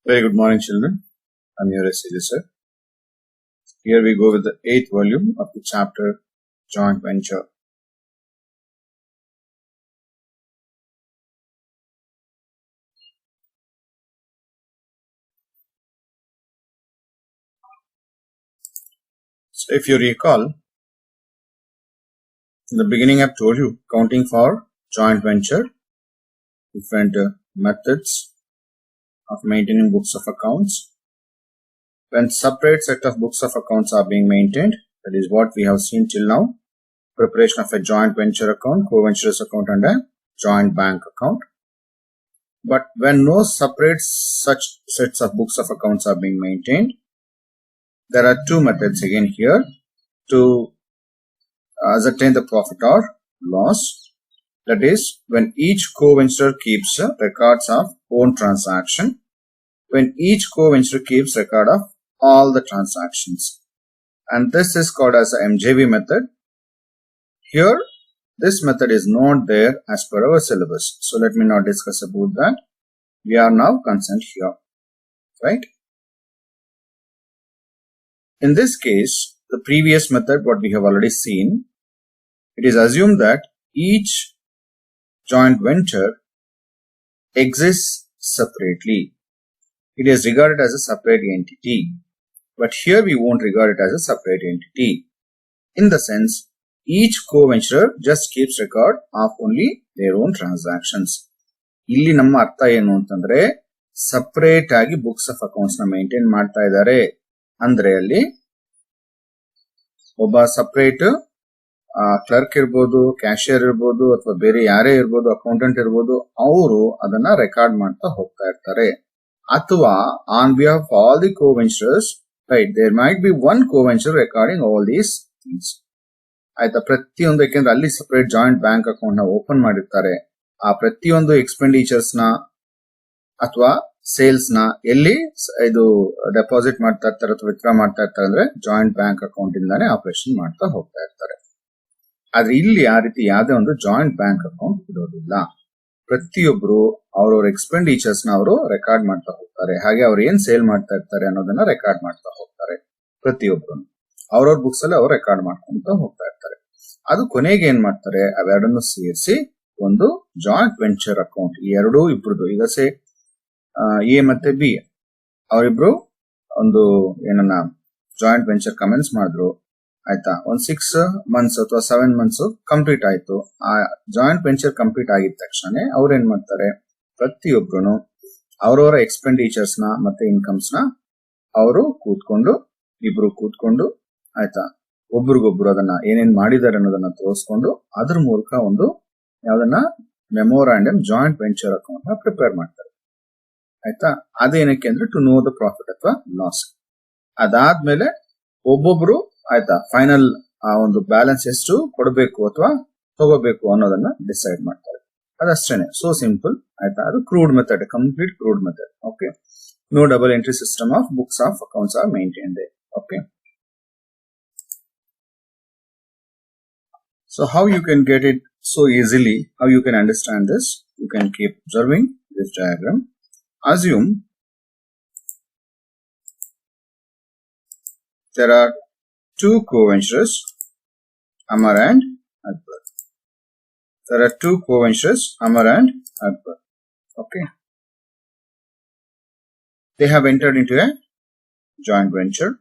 Very good morning, children. I'm your SCJ sir. Here we go with the 8th volume of the chapter Joint Venture. So if you recall, in the beginning I've told you, counting for joint venture, different methods of maintaining books of accounts. When separate set of books of accounts are being maintained, that is what we have seen till now, preparation of a joint venture account, co-ventures account and a joint bank account. But when no separate such sets of books of accounts are being maintained, there are two methods again here to ascertain the profit or loss. That is, when each co-venture keeps records of own transaction, when each co-venture keeps record of all the transactions. And this is called as the MJV method. Here, this method is not there as per our syllabus. So let me not discuss about that. We are now concerned here, right? In this case, the previous method, what we have already seen, it is assumed that each joint venture exists separately. It is regarded as a separate entity. But here we won't regard it as a separate entity. In the sense, each co-venturer just keeps record of only their own transactions. ಇಲ್ಲಿ ನಮ್ಮ ಅರ್ಥ ಏನು ಅಂತಂದ್ರೆ separate ಆಗಿ books of accounts ನ maintain ಮಾಡ್ತಾ ಇದ್ದಾರೆ. ಅಂದ್ರೆ ಅಲ್ಲಿ ಒಬ್ಬ ಸಪರೇಟ್ ಕ್ಲರ್ಕ್ ಇರ್ಬೋದು, ಕ್ಯಾಶಿಯರ್ ಇರ್ಬೋದು, ಅಥವಾ ಬೇರೆ ಯಾರೇ ಇರ್ಬೋದು, ಅಕೌಂಟೆಂಟ್ ಇರ್ಬೋದು, ಅವರು ಅದನ್ನ ರೆಕಾರ್ಡ್ ಮಾಡ್ತಾ ಹೋಗ್ತಾ ಇರ್ತಾರೆ. ಅಥವಾ on behalf of all the co-venturers, right, there might be one co-venture recording all these things. ಆಯ್ತಾ, ಪ್ರತಿಯೊಂದು, ಯಾಕೆಂದ್ರೆ ಅಲ್ಲಿ ಸಪರೇಟ್ ಜಾಯಿಂಟ್ ಬ್ಯಾಂಕ್ ಅಕೌಂಟ್ ನ ಓಪನ್ ಮಾಡಿರ್ತಾರೆ. ಆ ಪ್ರತಿಯೊಂದು ಎಕ್ಸ್ಪೆಂಡಿಚರ್ಸ್ ನ ಅಥವಾ ಸೇಲ್ಸ್ ನ ಎಲ್ಲಿ ಇದು ಡೆಪಾಸಿಟ್ ಮಾಡ್ತಾ ಇರ್ತಾರೆ ಅಥವಾ ವಿತ್ಡ್ರಾ ಮಾಡ್ತಾ ಇರ್ತಾರೆ ಅಂದ್ರೆ ಜಾಯಿಂಟ್ ಬ್ಯಾಂಕ್ ಅಕೌಂಟ್ ಇಂದಾನೆ ಆಪರೇಷನ್ ಮಾಡ್ತಾ ಹೋಗ್ತಾ ಇರ್ತಾರೆ. ಆದ್ರೆ ಇಲ್ಲಿ ಆ ರೀತಿ ಯಾವುದೇ ಒಂದು ಜಾಯಿಂಟ್ ಬ್ಯಾಂಕ್ ಅಕೌಂಟ್ ಇರೋದಿಲ್ಲ. ಪ್ರತಿಯೊಬ್ರು ಅವ್ರವ್ರ ಎಕ್ಸ್ಪೆಂಡಿಚರ್ಸ್ ನ ಅವರು ರೆಕಾರ್ಡ್ ಮಾಡ್ತಾ ಹೋಗ್ತಾರೆ. ಹಾಗೆ ಅವ್ರು ಏನ್ ಸೇಲ್ ಮಾಡ್ತಾ ಇರ್ತಾರೆ ಅನ್ನೋದನ್ನ ರೆಕಾರ್ಡ್ ಮಾಡ್ತಾ ಹೋಗ್ತಾರೆ. ಪ್ರತಿಯೊಬ್ರು ಅವ್ರವ್ರ ಬುಕ್ಸ್ ಅಲ್ಲಿ ಅವ್ರು ರೆಕಾರ್ಡ್ ಮಾಡ್ಕೊಂತ ಹೋಗ್ತಾ ಇರ್ತಾರೆ. ಅದು ಕೊನೆಗೆ ಏನ್ ಮಾಡ್ತಾರೆ, ಅವೆರಡನ್ನು ಸೇರಿಸಿ ಒಂದು ಜಾಯಿಂಟ್ ವೆಂಚರ್ ಅಕೌಂಟ್, ಈ ಎರಡೂ ಇಬ್ರದ್ದು, ಈಗ ಸೇ ಎ ಮತ್ತೆ ಬಿ ಅವರಿಬ್ರು ಒಂದು ಏನನ್ನ ಜಾಯಿಂಟ್ ವೆಂಚರ್ ಕಮೆನ್ಸ್ ಮಾಡಿದ್ರು, ಆಯ್ತಾ, ಒಂದ್ 6 months ಅಥವಾ 7 months ಕಂಪ್ಲೀಟ್ ಆಯ್ತು. ಆ ಜಾಯಿಂಟ್ ವೆಂಚರ್ ಕಂಪ್ಲೀಟ್ ಆಗಿದ ತಕ್ಷಣ ಅವ್ರು ಏನ್ ಮಾಡ್ತಾರೆ, ಪ್ರತಿಯೊಬ್ರು ಅವ್ರವರ ಎಕ್ಸ್ಪೆಂಡಿಚರ್ಸ್ ನ ಮತ್ತೆ ಇನ್ಕಮ್ಸ್ ನ ಅವರು ಇಬ್ರು ಕೂತ್ಕೊಂಡು ಆಯ್ತಾ, ಒಬ್ರಿಗೊಬ್ರು ಅದನ್ನ ಏನೇನ್ ಮಾಡಿದ್ದಾರೆ ಅನ್ನೋದನ್ನ ತೋರಿಸ್ಕೊಂಡು ಅದ್ರ ಮೂಲಕ ಒಂದು ಯಾವ್ದನ್ನ ಮೆಮೊರಾಂಡಮ್ ಜಾಯಿಂಟ್ ವೆಂಚರ್ ಅಕೌಂಟ್ ನ ಪ್ರಿಪೇರ್ ಮಾಡ್ತಾರೆ. ಆಯ್ತಾ, ಅದೇನಕ್ಕೆ ಅಂದ್ರೆ ಟು ನೋ ದ ಪ್ರಾಫಿಟ್ ಅಥವಾ ಲಾಸ್. ಅದಾದ್ಮೇಲೆ ಒಬ್ಬೊಬ್ರು ಆಯ್ತಾ ಫೈನಲ್ ಆ ಒಂದು ಬ್ಯಾಲೆನ್ಸ್ ಎಷ್ಟು ಕೊಡಬೇಕು ಅಥವಾ ತಗೋಬೇಕು ಅನ್ನೋದನ್ನ ಡಿಸೈಡ್ ಮಾಡ್ತಾರೆ. ಅದಷ್ಟೇನೆ, ಸೋ ಸಿಂಪಲ್. ಆಯ್ತಾ, ಅದು crude method, complete crude method. Okay, no double entry system of books of accounts are maintained. Okay, so how you can get it so easily, how you can understand this, you can keep observing this diagram. Assume there are two co-venturers, Amar and Akbar. There are two co-venturers, Amar and Akbar. Okay, they have entered into a joint venture.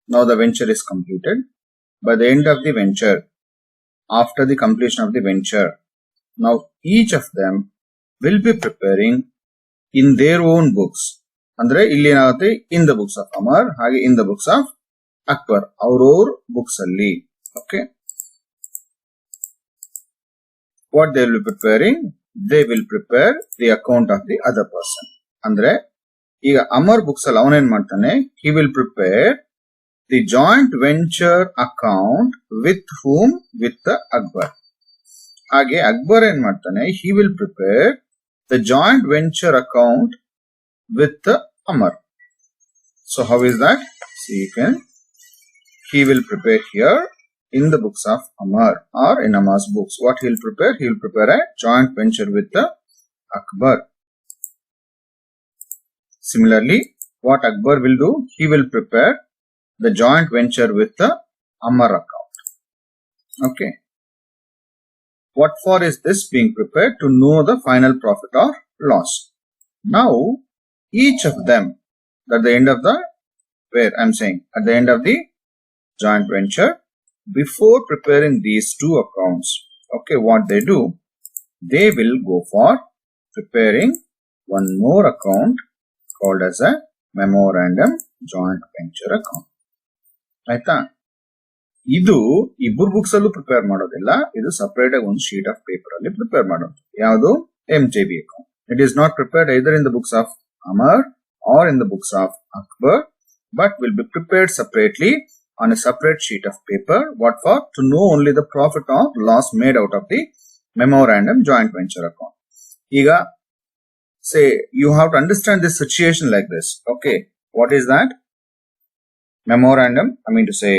Now the venture is completed. By the end of the venture, after the completion of the venture, now each of them will be preparing in their own books. Andre illi enagutte, in the books of Amar hage in the books of Akbar, our books alli. Okay, what they will be preparing, they will prepare the account of the other person. Andre iga Amar books alli avanu en ಮಾಡ್ತಾನೆ, he will prepare the joint venture account with whom, with the Akbar. ಹಾಗೆ Akbar ಏನ್ ಮಾಡ್ತಾನೆ, he will prepare the joint venture account with the Amar. So how is that? See, he will prepare here in the books of Amar or in Amar's books. What he will prepare? He will prepare a joint venture with the Akbar. Similarly, what Akbar will do, he will prepare the joint venture with the Amar account. Okay. What for is this being prepared? To know the final profit or loss. Now, each of them, at the end of the, where I'm saying, at the end of the joint venture, before preparing these two accounts, okay, what they do, they will go for preparing one more account called as a memorandum joint venture account. ಆಯ್ತಾ? ಇದು ಇಬ್ಬರು books ಅಲ್ಲೂ prepare ಮಾಡೋದಿಲ್ಲ, ಇದು separate ಆಗಿ ಒಂದು sheet of paper ಅಲ್ಲಿ prepare ಮಾಡೋದು. ಯಾವುದು? MJB account. It is not prepared either in the books of Amar or in the books of Akbar, but will be prepared separately on a separate sheet of paper. What for? To know only the profit or loss made out of the memorandum joint venture account. Iga, say you have to understand this situation like this. Okay, what is that? Memorandum, I mean to say,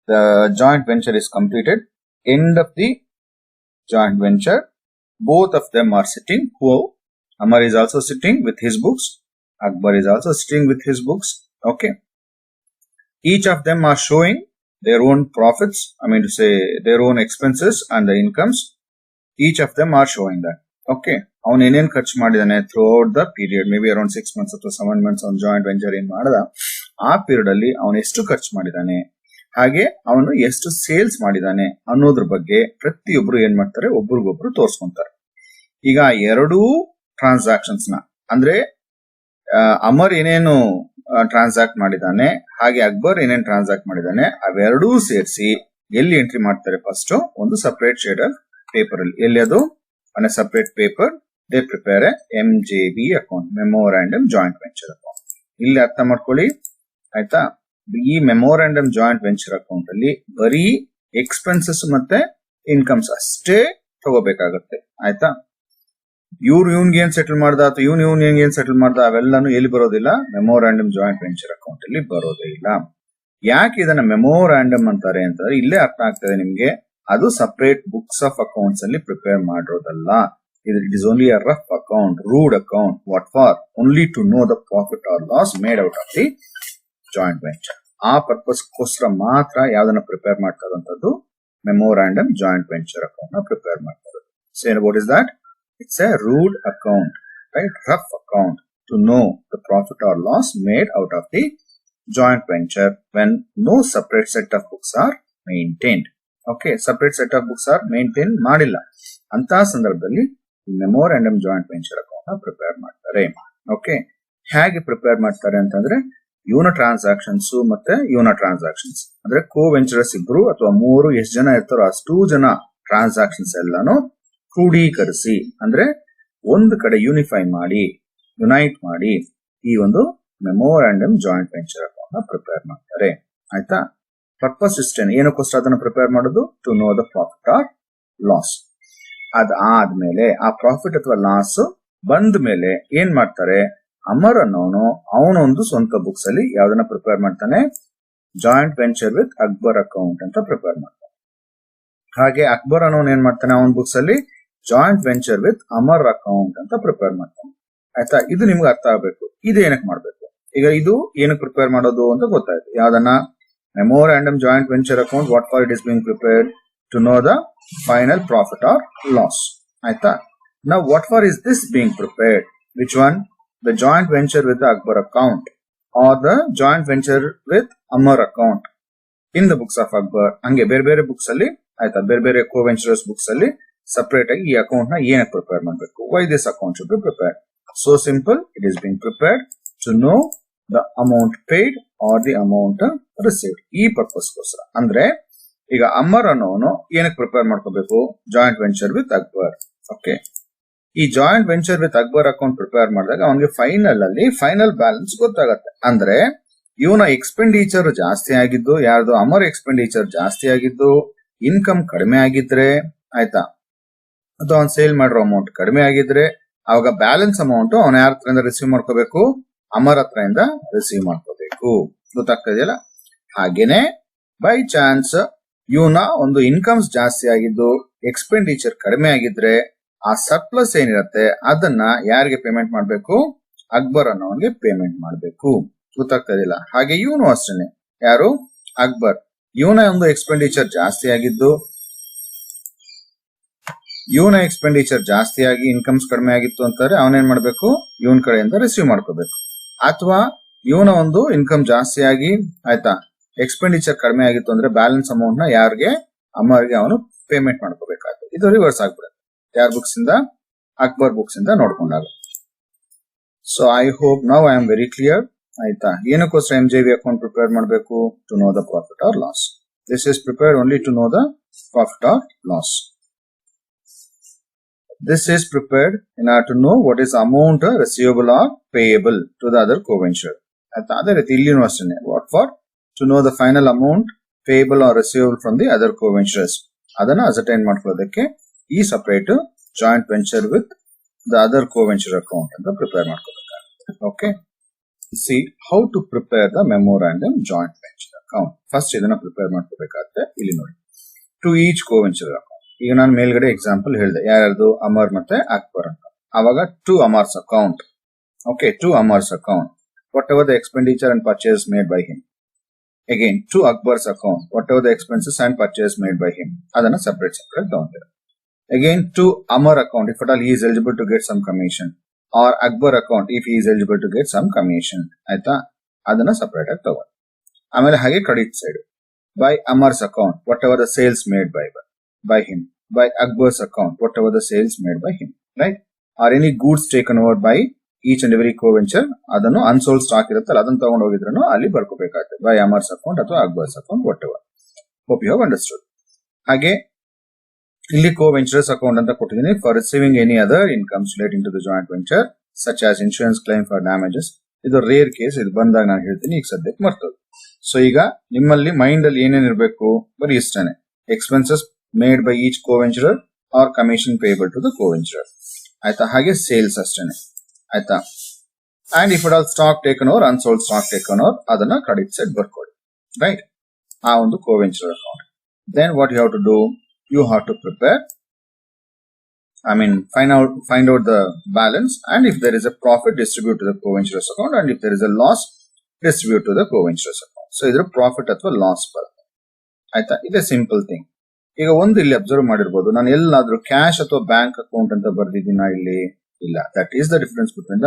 the joint venture is completed. End of the joint venture, both of them are sitting. Who? Amar is also sitting with his books. Akbar is also sitting with his books. Okay. Each of them are showing their own profits, I mean to say their own expenses and the incomes. Each of them are showing that. Okay. ಅವನು ಏನೇನು ಖರ್ಚು ಮಾಡಿದಾನೆ throughout the period, maybe around 6 months ಅಥವಾ 7 months ಅವನು joint venture ಏನ್ ಮಾಡದ, ಆ period ಅಲ್ಲಿ ಅವನು ಎಷ್ಟು ಖರ್ಚು ಮಾಡಿದಾನೆ, ಹಾಗೆ ಅವನು ಎಷ್ಟು ಸೇಲ್ಸ್ ಮಾಡಿದಾನೆ ಅನ್ನೋದ್ರ ಬಗ್ಗೆ ಪ್ರತಿಯೊಬ್ರು ಏನ್ ಮಾಡ್ತಾರೆ, ಒಬ್ರಿಗೊಬ್ರು ತೋರ್ಸ್ಕೊಂತಾರೆ. ಈಗ ಎರಡೂ ಟ್ರಾನ್ಸಾಕ್ಷನ್ಸ್ ನ, ಅಂದ್ರೆ ಅಮರ್ ಏನೇನು ಟ್ರಾನ್ಸಾಕ್ಟ್ ಮಾಡಿದಾನೆ ಹಾಗೆ ಅಕ್ಬರ್ ಏನೇನು ಟ್ರಾನ್ಸಾಕ್ಟ್ ಮಾಡಿದಾನೆ ಅವೆರಡೂ ಸೇರಿಸಿ ಎಲ್ಲಿ ಎಂಟ್ರಿ ಮಾಡ್ತಾರೆ, ಫಸ್ಟ್ ಒಂದು ಸಪರೇಟ್ ಶೇಡ್ ಆಫ್ ಪೇಪರ್ ಅಲ್ಲಿ. ಎಲ್ಲಿ ಅದು? On A separate paper they prepare MJB account, memorandum joint venture account. ಇಲ್ಲಿ ಅರ್ಥ ಮಾಡ್ಕೊಳ್ಳಿ ಆಯ್ತಾ. ಈ ಮೆಮೊರಾಂಡಮ್ ಜಾಯಿಂಟ್ ವೆಂಚರ್ ಅಕೌಂಟ್ ಅಲ್ಲಿ ಬರೀ ಎಕ್ಸ್ಪೆನ್ಸಸ್ ಮತ್ತೆ ಇನ್ಕಮ್ಸ್ ಅಷ್ಟೇ ತಗೋಬೇಕಾಗತ್ತೆ ಆಯ್ತಾ. ಇವ್ನಿಗೆ ಏನ್ ಸೆಟಲ್ ಮಾಡ್ದ ಅಥವಾ ಇವ್ನಿಗೆ ಏನ್ ಸೆಟಲ್ ಮಾಡ್ದ ಅವೆಲ್ಲಾನು ಎಲ್ಲಿ ಬರೋದಿಲ್ಲ, ಮೆಮೊರಾಂಡಮ್ ಜಾಯಿಂಟ್ ವೆಂಚರ್ ಅಕೌಂಟ್ ಅಲ್ಲಿ ಬರೋದೇ ಇಲ್ಲ. ಯಾಕೆ ಇದನ್ನ ಮೆಮೊರಾಂಡಮ್ ಅಂತಾರೆ ಅಂತಂದ್ರೆ ಇಲ್ಲೇ ಅರ್ಥ ಆಗ್ತದೆ ನಿಮ್ಗೆ, ಅದು ಸಪರೇಟ್ ಬುಕ್ಸ್ ಆಫ್ ಅಕೌಂಟ್ಸ್ ಅಲ್ಲಿ ಪ್ರಿಪೇರ್ ಮಾಡಿರೋದಲ್ಲ. It is only a rough account, rude account. What for? Only to know the profit or loss made out of the joint venture. ಆ ಪರ್ಪಸ್ಗೋಸ್ಕರ ಮಾತ್ರ ಯಾವ್ದನ್ನ ಪ್ರಿಪೇರ್ ಮಾಡ್ತಾ ಇರುವಂತದ್ದು ಮೆಮೊರಾಂಡಮ್ ಜಾಯಿಂಟ್ ವೆಂಚರ್ ಅಕೌಂಟ್ ನ prepare ಮಾಡ್ತಾ ಇರೋದು. So what is that? It's a rude account, right? Rough account to know the profit or loss made out of the joint venture when no separate set of books are maintained. Okay, separate set of books are maintained ಮಾಡಿಲ್ಲ ಅಂತ ಸಂದರ್ಭದಲ್ಲಿ memorandum joint venture account ನ prepare ಮಾಡ್ತಾರೆ. Okay, ಹೇಗೆ prepare ಮಾಡ್ತಾರೆ ಅಂತಂದ್ರೆ ಇವನ transactions ಮತ್ತೆ ಇವನ ಟ್ರಾನ್ಸಾಕ್ಷನ್ಸ್, ಅಂದ್ರೆ ಕೋ ವೆಂಚರರ್ಸ್ ಇಬ್ರು ಅಥವಾ ಮೂರು ಎಷ್ಟು ಜನ ಇರ್ತಾರೋ ಅಷ್ಟು ಜನ ಟ್ರಾನ್ಸಾಕ್ಷನ್ಸ್ ಎಲ್ಲಾನು ಕ್ರೋಢೀಕರಿಸಿ, ಅಂದ್ರೆ ಒಂದು ಕಡೆ ಯುನೈಟ್ ಮಾಡಿ ಈ ಒಂದು ಮೆಮೊರಾಂಡಮ್ ಜಾಯಿಂಟ್ ವೆಂಚರ್ ಅಕೌಂಟ್ ನ ಪ್ರಿಪೇರ್ ಮಾಡ್ತಾರೆ ಆಯ್ತಾ. ಪರ್ಪಸ್ ಇಷ್ಟೇನೆ, ಏನಕ್ಕೋಸ್ಕರ ಅದನ್ನ ಪ್ರಿಪೇರ್ ಮಾಡೋದು? To know the profit or loss. ಅದಾದ್ಮೇಲೆ ಆ ಪ್ರಾಫಿಟ್ ಅಥವಾ ಲಾಸ್ ಬಂದ ಮೇಲೆ ಏನ್ ಮಾಡ್ತಾರೆ, ಅಮರ್ ಅನ್ನೋನು ಅವನೊಂದು ಸ್ವಂತ ಬುಕ್ಸ್ ಅಲ್ಲಿ ಯಾವ್ದನ್ನ ಪ್ರಿಪೇರ್ ಮಾಡ್ತಾನೆ, joint venture with Akbar account ಅಂತ ಪ್ರಿಪೇರ್ ಮಾಡ್ತಾನೆ. ಹಾಗೆ ಅಕ್ಬರ್ ಅನ್ನೋನ್ ಏನ್ ಮಾಡ್ತಾನೆ, ಅವನ ಬುಕ್ಸ್ ಅಲ್ಲಿ joint venture with Amar account ಅಂತ ಪ್ರಿಪೇರ್ ಮಾಡ್ತಾನೆ ಆಯ್ತಾ. ಇದು ನಿಮ್ಗೆ ಅರ್ಥ ಆಗ್ಬೇಕು, ಇದು ಏನಕ್ಕೆ ಮಾಡ್ಬೇಕು. ಈಗ ಇದು ಏನಕ್ಕೆ ಪ್ರಿಪೇರ್ ಮಾಡೋದು ಅಂತ ಗೊತ್ತಾಯ್ತು. ಯಾವ್ದನ್ನ? Memorandum joint venture account. What for it is being prepared? To know the final profit or loss ಆಯ್ತಾ. Now what for is this being prepared? Which one? The joint venture with the Akbar account or the joint venture with Amar account in the books of Akbar. ಹಂಗೆ ಬೇರೆ ಬೇರೆ books ಅಲ್ಲಿ ಆಯ್ತಾ, ಬೇರೆ ಬೇರೆ ಕೋ ವೆಂಚರರ್ಸ್ books ಅಲ್ಲಿ separate ಆಗಿ ಈ ಅಕೌಂಟ್ ನ ಏನಕ್ಕೆ ಪ್ರಿಪೇರ್ ಮಾಡಬೇಕು? Why this account should be prepared? So simple, it is being prepared to know the amount paid or the amount received. ಈ ಪರ್ಪಸ್ಗೋಸ್ಕರ. ಅಂದ್ರೆ ಈಗ ಅಮರ್ ಅನ್ನೋನು ಏನಕ್ಕೆ ಪ್ರಿಪೇರ್ ಮಾಡ್ಕೋಬೇಕು? Joint venture with Akbar. Okay, ಈ joint venture with Akbar account prepare ಮಾಡಿದಾಗ ಅವನಿಗೆ ಫೈನಲ್ ಬ್ಯಾಲೆನ್ಸ್ ಗೊತ್ತಾಗತ್ತೆ. ಅಂದ್ರೆ ಇವನ ಎಕ್ಸ್ಪೆಂಡಿಚರ್ ಜಾಸ್ತಿ ಆಗಿದ್ದು ಯಾರ್ದು? ಅಮರ್ ಎಕ್ಸ್ಪೆಂಡಿಚರ್ ಜಾಸ್ತಿ ಆಗಿದ್ದು, ಇನ್ಕಮ್ ಕಡಿಮೆ ಆಗಿದ್ರೆ ಆಯ್ತಾ, ಅಥವಾ ಅವ್ನು ಸೇಲ್ ಮಾಡಿರೋ ಅಮೌಂಟ್ ಕಡಿಮೆ ಆಗಿದ್ರೆ ಅವಾಗ ಬ್ಯಾಲೆನ್ಸ್ ಅಮೌಂಟ್ ಅವನ ಯಾರ ಹತ್ರದಿಂದ ರಿಸೀವ್ ಮಾಡ್ಕೋಬೇಕು? ಅಮರ್ ಹತ್ರದಿಂದ ರಿಸೀವ್ ಮಾಡ್ಕೋಬೇಕು. ಗೊತ್ತಾಗ್ತದೆಯಲ್ಲ? ಹಾಗೇನೆ ಬೈ ಚಾನ್ಸ್ ಇವನ ಒಂದು ಇನ್ಕಮ್ಸ್ ಜಾಸ್ತಿ ಆಗಿದ್ದು ಎಕ್ಸ್ಪೆಂಡಿಚರ್ ಕಡಿಮೆ ಆಗಿದ್ರೆ ಆ ಸರ್ಪ್ಲಸ್ ಏನಿರತ್ತೆ ಅದನ್ನ ಯಾರಿಗೆ ಪೇಮೆಂಟ್ ಮಾಡಬೇಕು? ಅಕ್ಬರ್ ಅನ್ನೋನಿಗೆ ಪೇಮೆಂಟ್ ಮಾಡಬೇಕು. ಗೊತ್ತಾಗ್ತದಿಲ್ಲ. ಹಾಗೆ ಇವನು ಅಷ್ಟೇನೆ, ಯಾರು ಅಕ್ಬರ್, ಇವನ ಒಂದು ಎಕ್ಸ್ಪೆಂಡಿಚರ್ ಜಾಸ್ತಿ ಆಗಿದ್ದು, ಇವನ ಎಕ್ಸ್ಪೆಂಡಿಚರ್ ಜಾಸ್ತಿ ಆಗಿ ಇನ್ಕಮ್ಸ್ ಕಡಿಮೆ ಆಗಿತ್ತು ಅಂತಾರೆ, ಅವನೇನ್ ಮಾಡ್ಬೇಕು, ಇವನ್ ಕಡೆಯಿಂದ ರಿಸೀವ್ ಮಾಡ್ಕೋಬೇಕು. ಅಥವಾ ಇವನ ಒಂದು ಇನ್ಕಮ್ ಜಾಸ್ತಿ ಆಗಿ ಆಯ್ತಾ ಎಕ್ಸ್ಪೆಂಡಿಚರ್ ಕಡಿಮೆ ಆಗಿತ್ತು ಅಂದ್ರೆ ಬ್ಯಾಲೆನ್ಸ್ ಅಮೌಂಟ್ ನ ಯಾರಿಗೆ, ಅಮ್ಮರಿಗೆ ಅವನು ಪೇಮೆಂಟ್ ಮಾಡ್ಕೋಬೇಕಾಗುತ್ತೆ. ಇದು ರಿವರ್ಸ್ ಆಗ್ಬಿಡುತ್ತೆ. ಯಾರ ಬುಕ್ಸ್ ಇಂದ, ಅಕ್ಬರ್ ಬುಕ್ಸ್ ಇಂದ ನೋಡ್ಕೊಂಡಾಗ. So I hope now I am very clear. ಆಯ್ತಾ, ಏನಕ್ಕೋಸ್ಕರ MJV ಅಕೌಂಟ್ ಪ್ರಿಪೇರ್ ಮಾಡಬೇಕು? To know the profit or loss. This is prepared only to know the profit or loss. This is prepared in order to know what is amount receivable or payable to the other co-venture. ಅದೇ ರೀತಿ ಇಲ್ಲಿನೂ ಅಷ್ಟೇ. What for? To know the final amount payable or receivable from the other co-ventures. ಅದನ್ನ ascertain ಮಾಡ್ಕೊಳ್ಳೋದಕ್ಕೆ ಈ separate joint venture with the other co-venture account ಅಂತ prepare ಮಾಡ್ಕೋಬೇಕಾಗುತ್ತೆ. Okay, see how to prepare the memorandum joint venture account. First ಇದನ್ನ prepare ಮಾಡ್ಕೋಬೇಕಾಗುತ್ತೆ. ಇಲ್ಲಿ ನೋಡಿ, to each co-venture account. ಈಗ ನಾನು ಮೇಲ್ಗಡೆ ಎಕ್ಸಾಂಪಲ್ ಹೇಳಿದೆ, ಯಾರ್ದು, ಅಮರ್ ಮತ್ತೆ ಅಕ್ಬರ್ ಅಂತ. ಅವಾಗ to Amar's account. Okay, to Amar's account, whatever the expenditure and purchase made by him. Again to Akbar's account, whatever the expenses and purchase made by him. ಅದನ್ನ separate ತಗೊಂಡಿದೆ. Again to Amar account, if at all he is eligible to get some commission, or Akbar account if he is eligible to get some commission. ಆಯ್ತಾ, ಅದನ್ನ separate ಆಗಿ ತಗೊಂಡು. ಆಮೇಲೆ ಹಾಗೆ credit side, by Amar's account, whatever the sales made by him. By Akbar's account, whatever the sales made by him, right? Or any goods taken over by each and every co-venture, ಅದನ್ನು unsold stock ಇರುತ್ತಲ್ಲ, ಅದನ್ನು ತಗೊಂಡು ಹೋಗಿದ್ರು ಅಲ್ಲಿ ಬರ್ಕೋಬೇಕಾಗುತ್ತೆ. By Amar's account ಅಥವಾ Akbar's account, whatever. Hope you have understood. ಹಾಗೆ ಇಲ್ಲಿ co-ventures account ಅಂತ ಕೊಟ್ಟಿದ್ದೀನಿ. For receiving any other incomes relating to the joint venture such as insurance claim for damages. ಇದು ರೇರ್ ಕೇಸ್, ಇದು ಬಂದಾಗ ನಾನು ಹೇಳ್ತೀನಿ, ಈಗ ಸದ್ಯಕ್ಕೆ ಮರ್ತದ್ದು. ಸೊ ಈಗ ನಿಮ್ಮಲ್ಲಿ ಮೈಂಡ್ ಅಲ್ಲಿ ಏನೇನ್ ಇರಬೇಕು, ಬರೀ ಇಷ್ಟನೇ, expenses made by each co-venturer or commission payable to the co-venturer. ಆಯ್ತಾ, ಹಾಗೆ ಸೇಲ್ಸ್ ಅಷ್ಟೇನೆ. ಆಯ್ತಾ, and if it all stock taken over, unsold stock taken over, ಅದನ್ನ ಕ್ರೆಡಿಟ್ ಸೈಡ್ ಬರ್ಕೊಳ್ಳಿ. ರೈಟ್, ಆ ಒಂದು co-venturer account. Then what you have to do, you have to prepare, find out the balance, and if there is a profit, distribute to the co-venturers account, and if there is a loss, distribute to the co-venturers account. So ಇದ್ರ profit ಅಥವಾ loss ಬರುತ್ತೆ. ಆಯ್ತಾ, ಇದೆ simple thing. ಈಗ ಒಂದು ಇಲ್ಲಿ observe ಮಾಡಿರ್ಬೋದು, ನಾನು ಎಲ್ಲಾದ್ರೂ ಕ್ಯಾಶ್ ಅಥವಾ ಬ್ಯಾಂಕ್ ಅಕೌಂಟ್ ಅಂತ ಬರ್ದಿದ್ದೀನ ಇಲ್ಲಿ? ಇಲ್ಲ. That is the difference between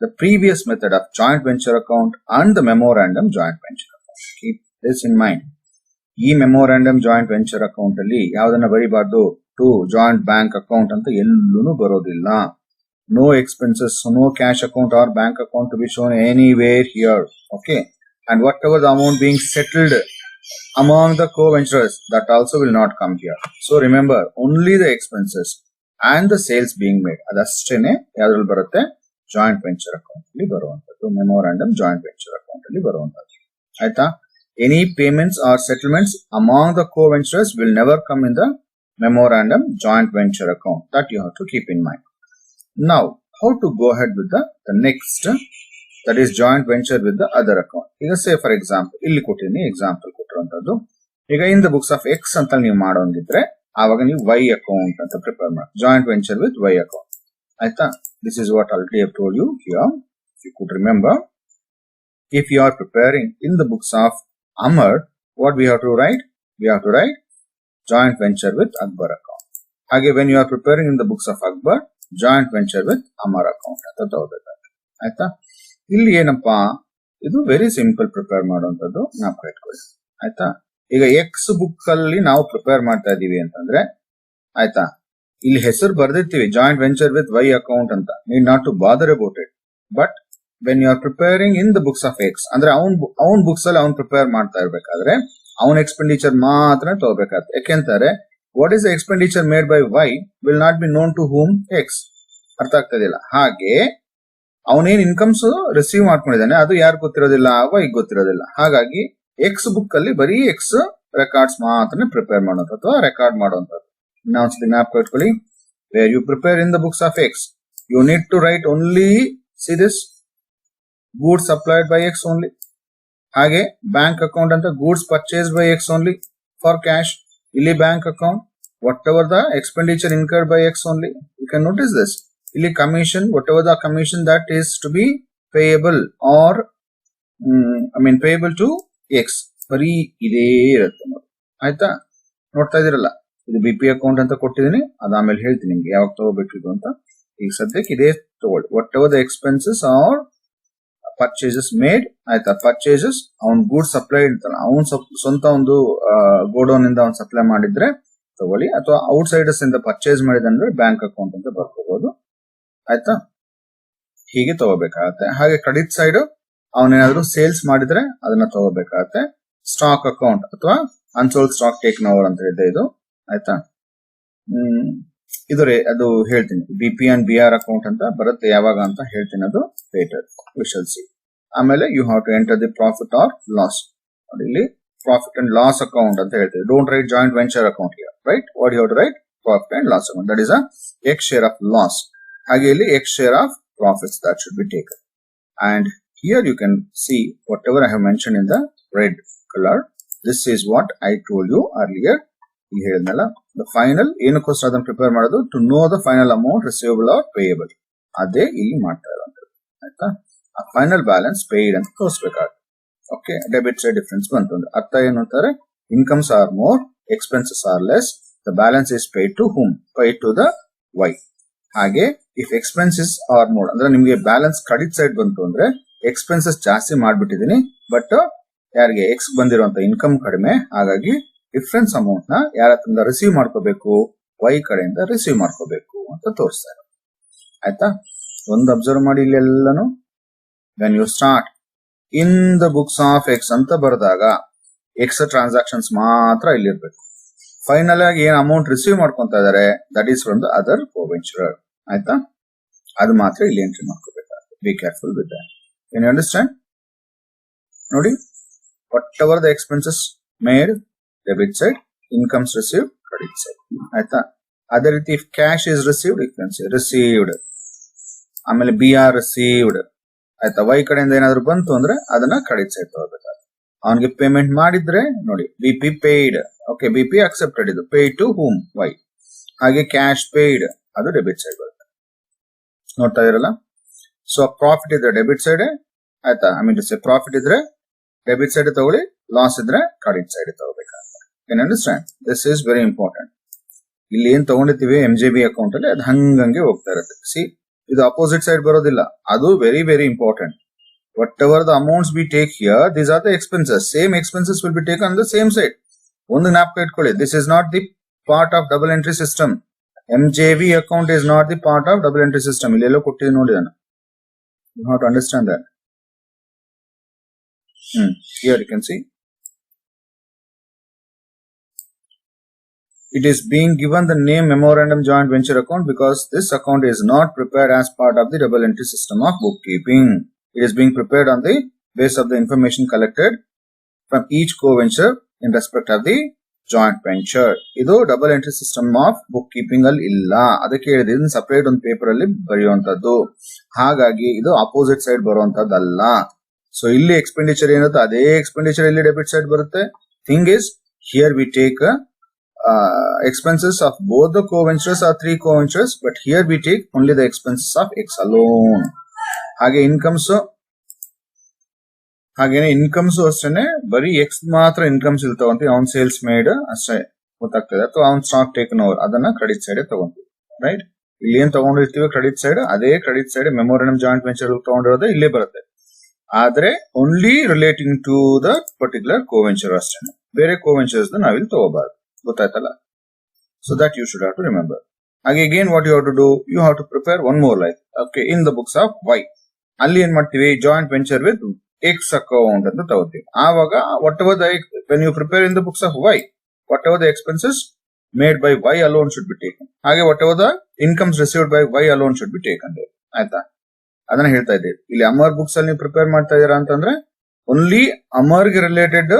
the previous method of joint venture account and the memorandum joint venture account. Keep this in mind. ಈ ಮೆಮೊರಾಂಡಮ್ ಜಾಯಿಂಟ್ ವೆಂಚರ್ ಅಕೌಂಟ್ ಅಲ್ಲಿ ಯಾವ್ದನ್ನ ಬರೀಬಾರ್ದು, ಟು ಜಾಯಿಂಟ್ ಬ್ಯಾಂಕ್ ಅಕೌಂಟ್ ಅಂತ ಎಲ್ಲೂ ಬರೋದಿಲ್ಲ. No expenses, no cash account or bank account to be shown anywhere here. Okay, and whatever the amount being settled among the co-venturers, that also will not come here. So remember, only the expenses and the sales being made, adastene yadರಲ್ಲಿ ಬರುತ್ತೆ, joint venture account ಅಲ್ಲಿ ಬರುವಂತದ್ದು, memorandum joint venture account ಅಲ್ಲಿ ಬರುವಂತದ್ದು. ಆಯ್ತಾ, any payments or settlements among the co-venturers will never come in the memorandum joint venture account. That you have to keep in mind. Now, how to go ahead with the next, that is joint venture with the other account. ಈಗ say for example ಇಲ್ಲಿ ಕೊಟ್ಟಿದ್ದೀನಿ, example ಕೊಟ್ಟಿರುವಂತದ್ದು. ಈಗ in the books of X ಅಂತ ನೀವು ಮಾಡೋಂಗಿದ್ರೆ ಆವಾಗ ನೀವು ವೈ ಅಕೌಂಟ್ ಅಂತ ಪ್ರಿಪೇರ್ ಮಾಡಿ, joint venture with Y account. ಆಯ್ತಾ, this is what already I told you here. If you could remember, if you are preparing in the books of Amar, what we have to write, we have to write joint venture with Akbar account. ಹಾಗೆ when you are preparing in the books of Akbar, joint venture with Amar account ಅಂತ ತಗೋಬೇಕಾಗುತ್ತೆ. ಆಯ್ತಾ, ಇಲ್ಲಿ ಏನಪ್ಪಾ, ಇದು very simple prepare ಮಾಡುವಂತದ್ದು, ಜ್ಞಾಪಕ ಇಟ್ಕೊಳ್ಳಿ. ಆಯ್ತಾ, ಈಗ ಎಕ್ಸ್ ಬುಕ್ ಅಲ್ಲಿ ನಾವು ಪ್ರಿಪೇರ್ ಮಾಡ್ತಾ ಇದೀವಿ ಅಂತಂದ್ರೆ, ಆಯ್ತಾ, ಇಲ್ಲಿ ಹೆಸರು ಬರ್ದಿರ್ತೀವಿ joint venture with Y account ಅಂತ, need not to bother about it. But when you are preparing in the books of X, ಅಂದ್ರೆ ಅವನ್ ಬುಕ್ಸ್ ಅಲ್ಲಿ ಅವ್ನು ಪ್ರಿಪೇರ್ ಮಾಡ್ತಾ ಇರ್ಬೇಕಾದ್ರೆ ಅವನ್ ಎಕ್ಸ್ಪೆಂಡಿಚರ್ ಮಾತ್ರ ತಗೋಬೇಕಾಗುತ್ತೆ. ಯಾಕೆಂತಾರೆ what is the expenditure made by Y will not be known to whom X. ಅರ್ಥ ಆಗ್ತದಿಲ್ಲ. ಹಾಗೆ ಅವನೇನ್ ಇನ್ಕಮ್ಸ್ ರಿಸೀವ್ ಮಾಡ್ಕೊಂಡಿದ್ದಾನೆ ಅದು ಯಾರು ಗೊತ್ತಿರೋದಿಲ್ಲ, ವೈ ಗೊತ್ತಿರೋದಿಲ್ಲ. ಹಾಗಾಗಿ ಎಕ್ಸ್ ಬುಕ್ ಅಲ್ಲಿ ಬರೀ ಎಕ್ಸ್ ರೆಕಾರ್ಡ್ಸ್ ಮಾತ್ರ ಪ್ರಿಪೇರ್ ಮಾಡುವಂತ ಅಥವಾ ರೆಕಾರ್ಡ್ ಮಾಡುವಂತದ್ದು. ಇನ್ನೊಂದ್ಸತಿ ಜ್ಞಾಪಕ ಇಟ್ಕೊಳ್ಳಿ, where you prepare in the books of X, you need to write only, see this, goods supplied by X only. ಹಾಗೆ ಬ್ಯಾಂಕ್ ಅಕೌಂಟ್ ಅಂತ goods purchase by X only for cash. ಇಲ್ಲಿ bank account, whatever the expenditure incurred by X only. You can notice this. ಇಲ್ಲಿ commission whatever the commission that is to be payable or payable to X ಬರೀ ಇದೇ ಇರುತ್ತೆ ನೋಡಿ. ಆಯ್ತಾ, ನೋಡ್ತಾ ಇದೀರಲ್ಲ, ಇದು B P account ಅಂತ ಕೊಟ್ಟಿದ್ದೀನಿ, ಅದಾದ್ಮೇಲೆ ಹೇಳ್ತೀನಿ ನಿಮ್ಗೆ ಯಾವಾಗ ತಗೋಬೇಕಿದು ಅಂತ. ಈಗ ಸದ್ಯಕ್ಕೆ ಇದೇ ತಗೊಳ್ಳಿ. Whatever the expenses or purchases made, ಆಯ್ತಾ, ಪರ್ಚೇಸಸ್ ಅವ್ನ್ ಗೂಡ್ಸ್ ಸಪ್ಲೈ ಇರ್ತಾನೆ, ಅವ್ನ್ ಸ್ವಂತ ಒಂದು ಗೋಡೌನ್ ಇಂದ ಅವ್ನ್ ಸಪ್ಲೈ ಮಾಡಿದ್ರೆ ತಗೊಳ್ಳಿ, ಅಥವಾ ಔಟ್ ಸೈಡರ್ಸ್ ಇಂದ ಪರ್ಚೇಸ್ ಮಾಡಿದ್ರೆ ಬ್ಯಾಂಕ್ ಅಕೌಂಟ್ ಅಂತ ಬರ್ಕೋಬಹುದು. ಆಯ್ತಾ, ಹೀಗೆ ತಗೋಬೇಕಾಗತ್ತೆ. ಹಾಗೆ ಕ್ರೆಡಿಟ್ ಸೈಡ್ ಅವನೇನಾದ್ರೂ ಸೇಲ್ಸ್ ಮಾಡಿದ್ರೆ ಅದನ್ನ ತಗೋಬೇಕಾಗತ್ತೆ. ಸ್ಟಾಕ್ ಅಕೌಂಟ್ ಅಥವಾ ಅನ್ಸೋಲ್ಡ್ ಸ್ಟಾಕ್ ಟೇಕನ್ ಓವರ್ ಅಂತ ಇದೆ ಇದು. ಆಯ್ತಾ, ಇದು ಅದು ಹೇಳ್ತೀನಿ, B P and B R account ಅಂತ ಬರುತ್ತೆ, ಯಾವಾಗ ಅಂತ ಹೇಳ್ತೀನಿ, ಅದು ಲೇಟರ್ ವಿ ಶಲ್ ಸಿ. ಆಮೇಲೆ you have to enter the profit or loss. ನೋಡಿ ಇಲ್ಲಿ ಪ್ರಾಫಿಟ್ ಅಂಡ್ ಲಾಸ್ ಅಕೌಂಟ್ ಅಂತ ಹೇಳ್ತೀವಿ. Don't write joint venture account here, right? What you have to write? Profit and loss account, that is a X share of loss. ಹಾಗೆ ಇಲ್ಲಿ X share of profits that should be taken. And here you can see whatever I have mentioned in the red color. This is what I told you earlier. ಈಗ ಹೇಳಿದ್ನಲ್ಲ, the final ಏನಕ್ಕೋಸ್ಕರ ಅದನ್ನು prepare ಮಾಡೋದು, to know the final amount receivable or payable. ಅದೇ ಇಲ್ಲಿ ಮಾಡ್ತಾ ಇರೋದು. ಆಯ್ತಾ, ಆ ಫೈನಲ್ ಬ್ಯಾಲೆನ್ಸ್ ಪೇಯ್ಡ್ ಅಂತ ತೋರಿಸಬೇಕಾಗುತ್ತೆ. ಓಕೆ, ಡೆಬಿಟ್ ಸೈಡ್ ಡಿಫರೆನ್ಸ್ ಬಂತು ಅಂದ್ರೆ ಅರ್ಥ ಏನು ಅಂತಾರೆ, incomes are more, expenses are less, the balance is paid to whom, paid to the Y. ಹಾಗೆ ಇಫ್ ಎಕ್ಸ್ಪೆನ್ಸಸ್ ಆರ್ ಮೋರ್ ಅಂದ್ರೆ ನಿಮ್ಗೆ ಬ್ಯಾಲೆನ್ಸ್ ಕ್ರೆಡಿಟ್ ಸೈಡ್ ಬಂತು ಅಂದ್ರೆ ಎಕ್ಸ್ಪೆನ್ಸಸ್ ಜಾಸ್ತಿ ಮಾಡ್ಬಿಟ್ಟಿದೀನಿ, ಬಟ್ ಯಾರಿಗೆ ಎಕ್ಸ್ ಬಂದಿರುವಂತ ಇನ್ಕಮ್ ಕಡಿಮೆ, ಹಾಗಾಗಿ ಡಿಫರೆನ್ಸ್ ಅಮೌಂಟ್ ನ ಯಾರ ಹತ್ರ ರಿಸೀವ್ ಮಾಡ್ಕೋಬೇಕು, ವೈ ಕಡೆಯಿಂದ ರಿಸೀವ್ ಮಾಡ್ಕೋಬೇಕು ಅಂತ ತೋರಿಸ್ತಾ ಇರೋದು. ಆಯ್ತಾ, ಒಂದು ಅಬ್ಸರ್ವ್ ಮಾಡಿ, ಇಲ್ಲಿ ಎಲ್ಲಾನು when you start in the books of X ಅಂತ ಬರೆದಾಗ ಎಕ್ಸ್ ಟ್ರಾನ್ಸಾಕ್ಷನ್ಸ್ ಮಾತ್ರ ಇಲ್ಲಿರ್ಬೇಕು. ಫೈನಲ್ ಆಗಿ ಏನ್ ಅಮೌಂಟ್ ರಿಸೀವ್ ಮಾಡ್ಕೊಂತ ಇದಾರೆ that is from the other coventurer. ಆಯ್ತಾ, ಅದು ಮಾತ್ರ ಇಲ್ಲಿ ಎಂಟ್ರಿ ಮಾಡ್ಕೋಬೇಕಾಗುತ್ತೆ. Be careful with that. Can you understand? ನೋಡಿ, whatever the expenses made, debit side, incomes received, credit side. ಆಯ್ತಾ, ಅದೇ ರೀತಿ if cash is received, you can say received. ಆಮೇಲೆ ಬಿ ಆರ್ ರಿಸೀವ್ಡ್. ಆಯ್ತಾ, ವೈ ಕಡೆಯಿಂದ ಏನಾದ್ರು ಬಂತು ಅಂದ್ರೆ ಅದನ್ನ ಕ್ರೆಡಿಟ್ ಸೈಡ್ ತಗೋಬೇಕಾಗುತ್ತೆ. ಅವನಿಗೆ ಪೇಮೆಂಟ್ ಮಾಡಿದ್ರೆ ನೋಡಿ, B P paid. Okay, B P accepted, ಇದು ಪೇಯ್ಡ್ ಟು ಹೂಮ್, ವೈ. ಹಾಗೆ ಕ್ಯಾಶ್ ಪೇಯ್ಡ್, ಅದು ಡೆಬಿಟ್ ಸೈಡ್ ಬರುತ್ತೆ. ನೋಡ್ತಾ ಇರಲ್ಲ. ಸೊ ಪ್ರಾಫಿಟ್ ಇದ್ರೆ ಡೆಬಿಟ್ ಸೈಡ್, ಆಯ್ತಾ, ಪ್ರಾಫಿಟ್ ಇದ್ರೆ ಡೆಬಿಟ್ ಸೈಡ್ ತಗೊಳ್ಳಿ, ಲಾಸ್ ಇದ್ರೆ ಕ್ರೆಡಿಟ್ ಸೈಡ್ ತಗೋಬೇಕಾಗುತ್ತೆ. Can understand? This is very important. ಇಲ್ಲಿ ಏನ್ ತಗೊಂಡಿರ್ತೀವಿ MJB ಅಕೌಂಟ್ ಅಲ್ಲಿ ಅದು ಹಂಗಂಗೆ ಹೋಗ್ತಾ ಇರುತ್ತೆ. ಸಿ, ಇದು ಅಪೋಸಿಟ್ ಸೈಡ್ ಬರೋದಿಲ್ಲ, ಅದು very very important. Whatever the amounts be take here, these are the expenses. Same expenses will be take on the same side. ಒಂದು ಜ್ಞಾಪಕ ಇಟ್ಕೊಳ್ಳಿ, this is not the part of double entry system. MJB account is not the part of double entry system. ಇಲ್ಲೆಲ್ಲೋ ಕೊಟ್ಟಿದ್ದೀನಿ ನೋಡಿ ನಾನು. You have to understand that. Here you can see it is being given the name memorandum joint venture account because this account is not prepared as part of the double entry system of bookkeeping. It is being prepared on the basis of the information collected from each co-venture in respect of the joint venture. ಇದು double entry system of book keeping ಅಲ್ಲಿ ಇಲ್ಲ. ಅದಕ್ಕೆ ಹೇಳಿದ್ರೆ ಇದನ್ನ separate ಒಂದು paper ಅಲ್ಲಿ ಬರೆಯುವಂತದ್ದು. ಹಾಗಾಗಿ ಇದು ಅಪೋಸಿಟ್ ಸೈಡ್ ಬರುವಂತದ್ದಲ್ಲ. ಸೊ ಇಲ್ಲಿ ಎಕ್ಸ್ಪೆಂಡಿಚರ್ ಏನಿರುತ್ತೆ ಅದೇ ಎಕ್ಸ್ಪೆಂಡಿಚರ್ ಇಲ್ಲಿ ಡೆಬಿಟ್ ಸೈಡ್ ಬರುತ್ತೆ. Thing is here we take expenses of both the co-ventures or three co-ventures, but here we take only the expenses of X alone. ಹಾಗೆ incomes ಅಷ್ಟೇನೆ ಬರೀ X ಮಾತ್ರ incomes ಇಲ್ಲಿ ತಗೊಂತೀವಿ. ಅವ್ನ್ ಸೇಲ್ಸ್ ಮೇಡ್ ಅಷ್ಟೇ ಗೊತ್ತಾಗ್ತದೆ, ಅಥವಾ ಅವ್ನ್ ಸ್ಟಾಕ್ ಟೇಕನ್ ಓವರ್ ಅದನ್ನ ಕ್ರೆಡಿಟ್ ಸೈಡ್ ತಗೊಂತೀವಿ. ರೈಟ್, ಇಲ್ಲಿ ಏನ್ ತಗೊಂಡಿರ್ತೀವಿ ಕ್ರೆಡಿಟ್ ಸೈಡ್, ಅದೇ credit side memorandum joint venture ತಗೊಂಡಿರೋದು ಇಲ್ಲೇ ಬರುತ್ತೆ. ಆದ್ರೆ only relating to the particular coventure ಅಷ್ಟೇನೆ, ಬೇರೆ ಕೋವೆಂಚರ್ಸ್ ನಾವಿಲ್ಲಿ ತಗೋಬಾರ್ದು. ಗೊತ್ತಾಯ್ತಲ್ಲ? So that you should have to remember. ಹಾಗೆ again what you have to do, you have to prepare one more like okay in the books of Y. ಅಲ್ಲಿ ಏನ್ ಮಾಡ್ತೀವಿ, joint venture with X account ಅಂತ ತಗೋತೀವಿ. ಆವಾಗ whatever the when you prepare in the books of Y, whatever the expenses made by Y alone should be taken. ಹಾಗೆ whatever the incomes received by Y alone should be taken. ಆಯ್ತಾ? ಅದನ್ನ ಹೇಳ್ತಾ ಇದ್ದೀವಿ. ಇಲ್ಲಿ Amar books ಅಲ್ಲಿ ನೀವು prepare ಮಾಡ್ತಾ ಇದೀರಾ ಅಂತಂದ್ರೆ ಓನ್ಲಿ ಅಮರ್ಗೆ ರಿಲೇಟೆಡ್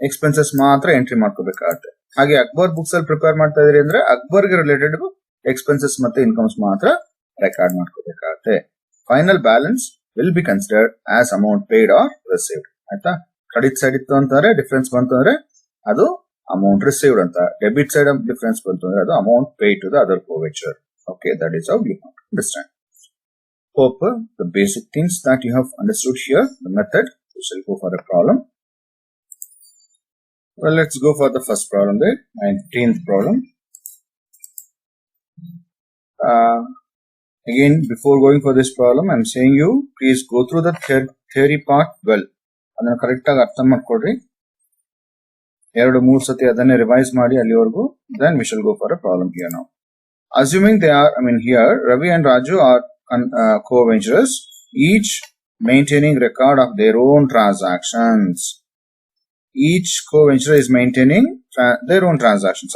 ಎಕ್ಸ್ಪೆನ್ಸಸ್ ಮಾತ್ರ ಎಂಟ್ರಿ ಮಾಡ್ಕೋಬೇಕಾಗತ್ತೆ. ಹಾಗೆ ಅಕ್ಬರ್ ಬುಕ್ಸ್ ಅಲ್ಲಿ ಪ್ರಿಪೇರ್ ಮಾಡ್ತಾ ಇದೀರಿ ಅಂದ್ರೆ ಅಕ್ಬರ್ಗೆ ರಿಲೇಟೆಡ್ ಎಕ್ಸ್ಪೆನ್ಸಸ್ ಮತ್ತೆ ಇನ್ಕಮ್ಸ್ ಮಾತ್ರ ರೆಕಾರ್ಡ್ ಮಾಡ್ಕೋಬೇಕಾಗತ್ತೆ. Final balance will be considered as amount paid or received. ಆಯ್ತಾ? ಕ್ರೆಡಿಟ್ ಸೈಡ್ ಇತ್ತು ಅಂತಂದ್ರೆ ಡಿಫರೆನ್ಸ್ ಬಂತು ಅಂದ್ರೆ ಅದು ಅಮೌಂಟ್ ರಿಸೀವ್ಡ್ ಅಂತ, ಡೆಬಿಟ್ ಸೈಡ್ ಡಿಫರೆನ್ಸ್ ಬಂತು ಅಂದ್ರೆ ಅದು amount paid to the other coventurer. Okay, that is how you have to understand. Hope the basic things that you have understood here, the method. We shall go for a problem. Well, let's go for the first problem, the 19th problem. Again, before going for this problem, I'm saying you please go through the theory part well. ಅದನ್ನ correct ಆಗಿ ಅರ್ಥ ಮಾಡ್ಕೊಡ್ರಿ. 2-3 ಸತಿ ಅದನ್ನೇ revise ಮಾಡಿ ಅಲ್ಲಿವರೆಗೂ. Then we shall go for a problem here now. Assuming they are, here Ravi and Raju are co-venturers, each maintaining record of their own transactions. Each co-venturer is maintaining their own transactions.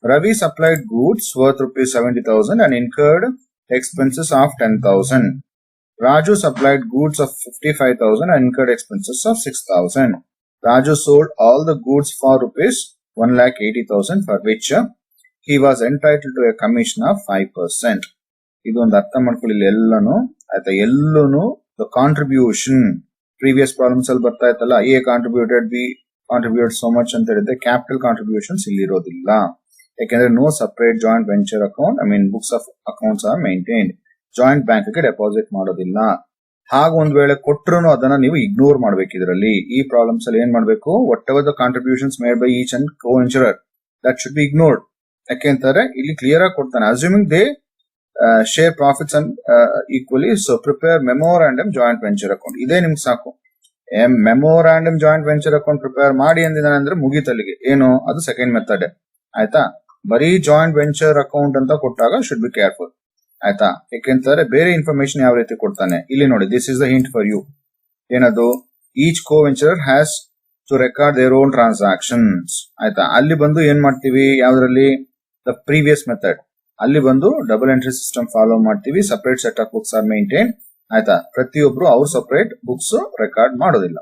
Ravi supplied goods worth rupees 70,000 and incurred expenses of 10,000. Raju supplied goods of 55,000 and incurred expenses of 6,000. Raju sold all the goods for rupees 1,80,000 for which he was entitled to a commission of 5%. ಇದೊಂದು ಅರ್ಥ ಮಾಡ್ಕೊಳ್ಳಿ ಎಲ್ಲಾನು ಆಯ್ತಾ. ಎಲ್ಲೂನು the contribution previous problems ಅಲ್ಲಿ ಬರ್ತಾ ಇತ್ತಲ್ಲ, A contributed, B contributed so much ಅಂತ ಹೇಳಿದ್ರೆ ಕ್ಯಾಪಿಟಲ್ ಕಾಂಟ್ರಿಬ್ಯೂಷನ್ಸ್ ಇಲ್ಲಿ ಇರೋದಿಲ್ಲ. ಯಾಕೆಂದ್ರೆ no separate joint venture account, books of accounts are maintained. Joint bank ಗೆ ಡೆಪಾಸಿಟ್ ಮಾಡೋದಿಲ್ಲ. ಹಾಗ ಒಂದ್ ವೇಳೆ ಕೊಟ್ಟರು ಅದನ್ನ ನೀವು ಇಗ್ನೋರ್ ಮಾಡ್ಬೇಕು. ಇದರಲ್ಲಿ ಈ ಪ್ರಾಬ್ಲಮ್ಸ್ ಅಲ್ಲಿ ಏನ್ ಮಾಡ್ಬೇಕು, whatever the contributions made by each and coventurer that should be ignored. ಯಾಕೆಂತಾರೆ ಇಲ್ಲಿ ಕ್ಲಿಯರ್ ಆಗಿ ಕೊಡ್ತಾನೆ, assuming they share profits and equally, so prepare memorandum joint venture account. ಇದೇ ನಿಮ್ಗೆ ಸಾಕು. Memorandum joint venture account prepare ಮಾಡಿ ಅಂದಿದ್ದಾನೆ ಅಂದ್ರೆ ಮುಗಿತಲ್ಲಿಗೆ. ಏನು ಅದು ಸೆಕೆಂಡ್ ಮೆಥಡ್ ಆಯ್ತಾ. ಬರೀ ಜಾಯಿಂಟ್ ವೆಂಚರ್ ಅಕೌಂಟ್ ಅಂತ ಕೊಟ್ಟಾಗ ಶುಡ್ ಬಿ ಕೇರ್ಫುಲ್ ಆಯ್ತಾ. ಯಾಕೆಂತಾರೆ ಬೇರೆ ಇನ್ಫಾರ್ಮೇಶನ್ ಯಾವ ರೀತಿ ಕೊಡ್ತಾನೆ ಇಲ್ಲಿ ನೋಡಿ. This is the hint for you. ಏನದು, each coventurer has to record their own transactions ಆಯ್ತಾ. ಅಲ್ಲಿ ಬಂದು ಏನ್ ಮಾಡ್ತೀವಿ, ಯಾವ್ದ್ರಲ್ಲಿ, ದ ಪ್ರೀವಿಯಸ್ ಮೆಥಡ್ ಅಲ್ಲಿ ಬಂದು ಡಬಲ್ ಎಂಟ್ರಿ ಸಿಸ್ಟಮ್ ಫಾಲೋ ಮಾಡ್ತೀವಿ. Separate set of books are maintain ಆಯ್ತಾ. ಪ್ರತಿಯೊಬ್ರು ಅವ್ರ ಸಪರೇಟ್ ಬುಕ್ಸ್ ರೆಕಾರ್ಡ್ ಮಾಡೋದಿಲ್ಲ.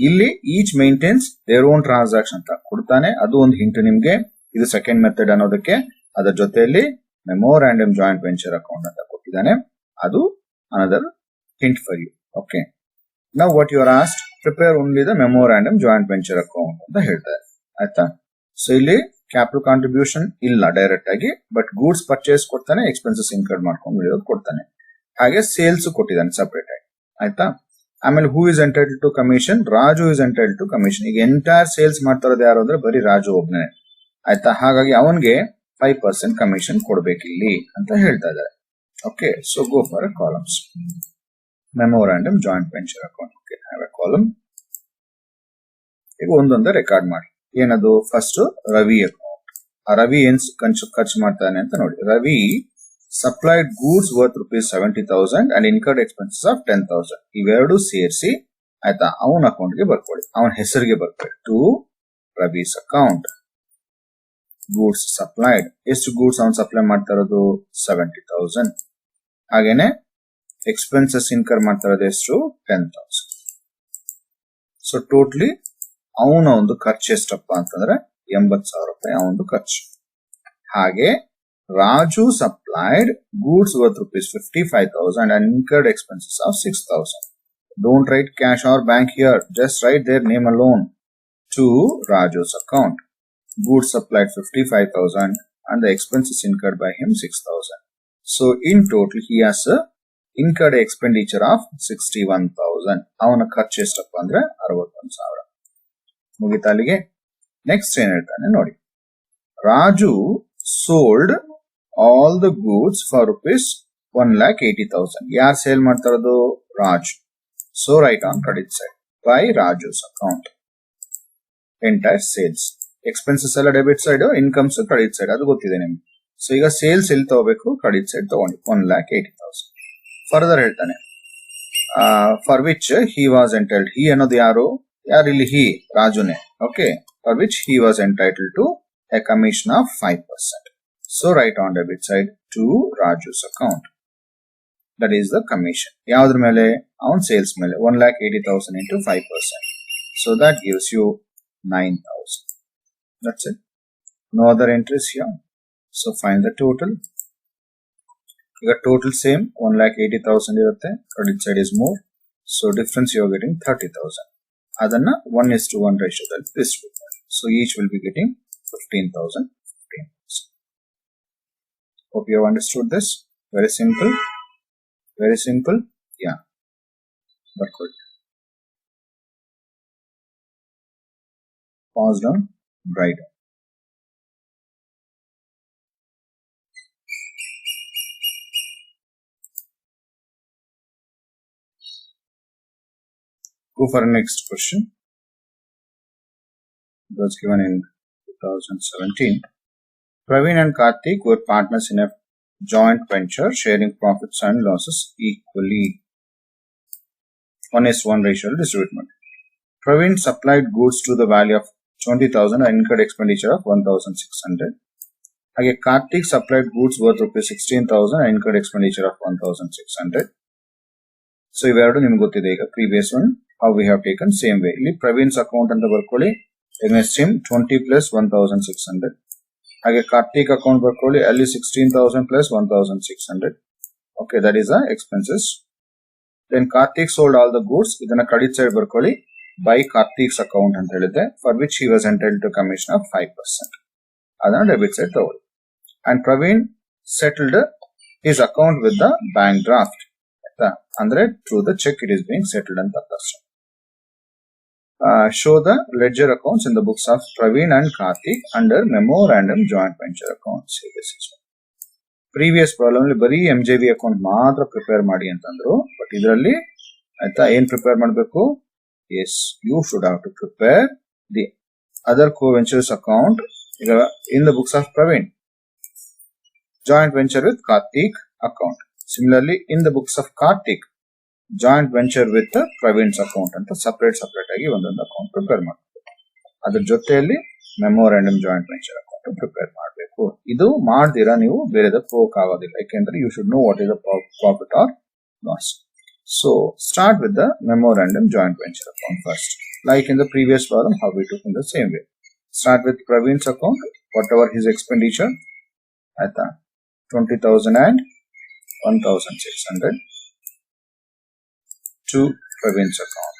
ಇಲ್ಲಿ each maintains their own transaction ಅಂತ ಕೊಡ್ತಾನೆ. ಅದು ಒಂದು ಹಿಂಟ್ ನಿಮ್ಗೆ, ಇದು ಸೆಕೆಂಡ್ ಮೆಥಡ್ ಅನ್ನೋದಕ್ಕೆ. ಅದರ ಜೊತೆಯಲ್ಲಿ ಮೆಮೋರಾಂಡಮ್ ಜಾಯಿಂಟ್ ವೆಂಚರ್ ಅಕೌಂಟ್ ಅಂತ ಕೊಟ್ಟಿದ್ದಾನೆ. ಅದು another hint for you. Okay, now what you are asked, prepare only the memorandum joint venture account ಅಂತ ಹೇಳ್ತಾರೆ ಆಯ್ತಾ. ಸೊ ಇಲ್ಲಿ ಕ್ಯಾಪಿಟಲ್ ಕಾಂಟ್ರಿಬ್ಯೂಷನ್ ಇಲ್ಲ ಡೈರೆಕ್ಟ್ ಆಗಿ, ಬಟ್ ಗೂಡ್ಸ್ ಪರ್ಚೇಸ್ ಕೊಡ್ತಾನೆ, ಎಕ್ಸ್ಪೆನ್ಸಸ್ ಇನ್ಕರ್ಡ್ ಮಾಡ್ಕೊಂಡು ಇರೋದು ಕೊಡ್ತಾನೆ. ಹಾಗೆ ಸೇಲ್ಸ್ ಕೊಟ್ಟಿದ್ದಾನೆ ಸಪರೇಟ್ ಆಗಿ ಆಯ್ತಾ. ಆಮೇಲೆ who is entitle to commission, Raju is entitle to commission. ಈಗ ಎಂಟೈರ್ ಸೇಲ್ಸ್ ಮಾಡ್ತಾ ಇರೋದು ಯಾರು ಅಂದ್ರೆ ಬರೀ ರಾಜು ಒಬ್ನೇ ಆಯ್ತಾ. ಹಾಗಾಗಿ ಅವನ್ಗೆ 5% ಕಮಿಷನ್ ಕೊಡ್ಬೇಕಿಲ್ಲಿ ಅಂತ ಹೇಳ್ತಾ ಇದ್ದಾರೆ. Okay, so go for a columns. Memorandum joint venture account. Okay, have a column. ಈಗ ಒಂದೊಂದೇ ರೆಕಾರ್ಡ್ ಮಾಡಿ. ಏನದು, ಫಸ್ಟ್ ರವಿ ಅಕೌಂಟ್. ಆ ರವಿ ಏನ್ ಖರ್ಚು ಮಾಡ್ತಾನೆ ಅಂತ ನೋಡಿ. Ravi supplied goods worth rupees 70,000 and incurred expenses of 10,000. ಇವೆರಡು ಸೇರಿಸಿ ಆಯ್ತಾ ಅವನ ಅಕೌಂಟ್ಗೆ ಬರ್ಕೊಳ್ಳಿ, ಅವನ ಹೆಸರಿಗೆ ಬರ್ಕೊಳ್ಳಿ. To Ravi's account. Goods supplied, ಎಷ್ಟು ಗೂಡ್ಸ್ ಅವನು ಸಪ್ಲೈ ಮಾಡ್ತಾ ಇರೋದು 70,000. ಹಾಗೇನೆ ಎಕ್ಸ್ಪೆನ್ಸಸ್ ಇನ್ಕರ್ ಮಾಡ್ತಾ ಇರೋದು ಎಷ್ಟು 10,000. ಸೊ ಟೋಟಲಿ ಅವನ ಒಂದು ಖರ್ಚು ಎಷ್ಟಪ್ಪ ಅಂತಂದ್ರೆ 80,000 ರೂಪಾಯಿ ಅವನದು ಖರ್ಚು. ಹಾಗೆ Raju supplied goods worth rupees 55,000 and incurred expenses of 6,000. Don't write cash or bank here, just write their name alone. To Raju's account. Goods supplied 55,000 and the expenses incurred by him 6,000. So in total he has a incurred expenditure of 61,000. ಅವನ ಖರ್ಚು ಎಷ್ಟಪ್ಪ ಅಂದ್ರೆ 61,000. ಮುಗಿತಾ ಅಲ್ಲಿಗೆ. Next ಏನ್ ಹೇಳ್ತಾನೆ ನೋಡಿ. Raju sold all the goods for rupees 1,80,000. ಯಾರು ಸೇಲ್ ಮಾಡ್ತಾ ಇರೋದು, Raj. So write on credit side by Raju's account. Entire sales, expenses ಎಲ್ಲ debit side, incomes credit side, ಅದು ಗೊತ್ತಿದೆ ನಿಮ್ಗೆ. ಸೊ ಈಗ ಸೇಲ್ಸ್ ಎಲ್ಲಿ ತಗೋಬೇಕು, ಕ್ರೆಡಿಟ್ ಸೈಡ್ ತಗೊಂಡು 1,80,000. ಫರ್ದರ್ ಹೇಳ್ತಾನೆ for which he was entitled. He ಅನ್ನೋದು ಯಾರು ಇಲ್ಲಿ ಹಿ ರಾಜುನೇ. Okay, for which he was entitled to a commission of 5%. So write on debit side to Raju's account. That is the commission. ಯಾವ್ದ್ರ ಮೇಲೆ, ಅವನ್ sales ಮೇಲೆ 1,80,000 into 5%. So that gives you 9,000. That's it. No other entries here. So find the total. ಈಗ total same 1,80,000 ಇರುತ್ತೆ. Credit side is more. So difference you are getting 30,000. ಅದನ್ನ 1:1 ratio ದಲ್ಲಿ distribute. So each will be getting 15,000. Hope you have understood this. Very simple. Very simple. Yeah. But good. Pause down. Write down. Go for the next question. It was given in 2017. Praveen and Karthik were partners in a joint venture, sharing profits and losses equally. 1:1 ratio distribution. Praveen supplied goods to the value of 20,000 and incurred expenditure of 1,600. Again, Karthik supplied goods worth rupees 16,000 and incurred expenditure of 1,600. So, iveರಡು ನಿಮಗೆ ಗೊತ್ತಿದೆ ಈಗ previous one how we have taken same way. ಇಲ್ಲಿ Praveen's account ಅಂತ ಬರ್ಕೊಳ್ಳಿ against him 20 plus 1,600. ಹಾಗೆ Karthik account ಬರ್ಕೊಳ್ಳಿ ಅಲ್ಲಿ 16,000 plus 1,600. Okay, that is the expenses. Then Karthik sold all the goods. ಇದನ್ನ credit side ಬರ್ಕೊಳ್ಳಿ by Karthik's account ಅಂತ ಹೇಳಿದೆ for which he was entitled to commission of 5%. ಅದನ್ನ debit side ತಗೊಳ್ಳಿ. And Praveen settled his account with the bank draft. ಅಂದ್ರೆ through the check it is being settled ಅಂತ ಅರ್ಥ. Show the ledger accounts in the books of Praveen and Karthik under memorandum joint venture accounts. Previous problem ಅಲ್ಲಿ ಬರೀ MJV account ಮಾತ್ರ prepare ಮಾಡಿ ಅಂತಂದ್ರು. But ಇದರಲ್ಲಿ ಆಯ್ತಾ ಏನ್ ಪ್ರಿಪೇರ್ ಮಾಡಬೇಕು? Yes, you should have to prepare the other co-ventures account in the books of Praveen. Joint venture with Karthik account. Similarly, in the books of Karthik, joint venture with Praveen's account ಅಂತ separate ಆಗಿ ಒಂದೊಂದು account prepare ಮಾಡಬೇಕು. ಅದ್ರ ಜೊತೆಯಲ್ಲಿ memorandum joint venture account prepare ಮಾಡಬೇಕು. ಇದು ಮಾಡ್ದಿರಾ ನೀವು ಬೇರೆದಕ್ಕೆ ಹೋಗಕ್ ಆಗೋದಿಲ್ಲ. ಯಾಕೆಂದ್ರೆ you should know what is the profit or loss. So start with the memorandum joint venture account first. Like in the previous problem, how we took in the same way. Start with Praveen's account, whatever his expenditure, at 20,000 and 1,600 to Praveen's account.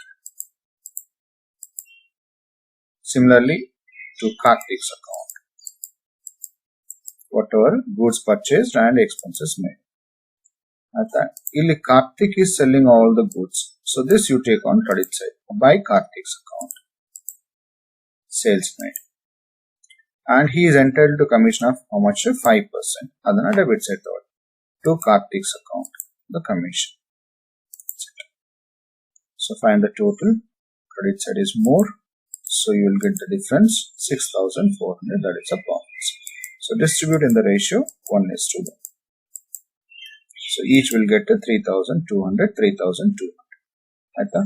Similarly to Karthik's account, whatever goods purchased and expenses made. Illi Karthik is selling all the goods, so this you take on credit side by Karthik's account. Sales made, and he is entitled to commission of how much? 5%. Adana debit side to Karthik's account, the commission. So find the total. Credit side is more, so you will get the difference 6,400. That is a profit. So distribute in the ratio 1:1. So each will get 3,200, 3,200. ಆಯ್ತಾ?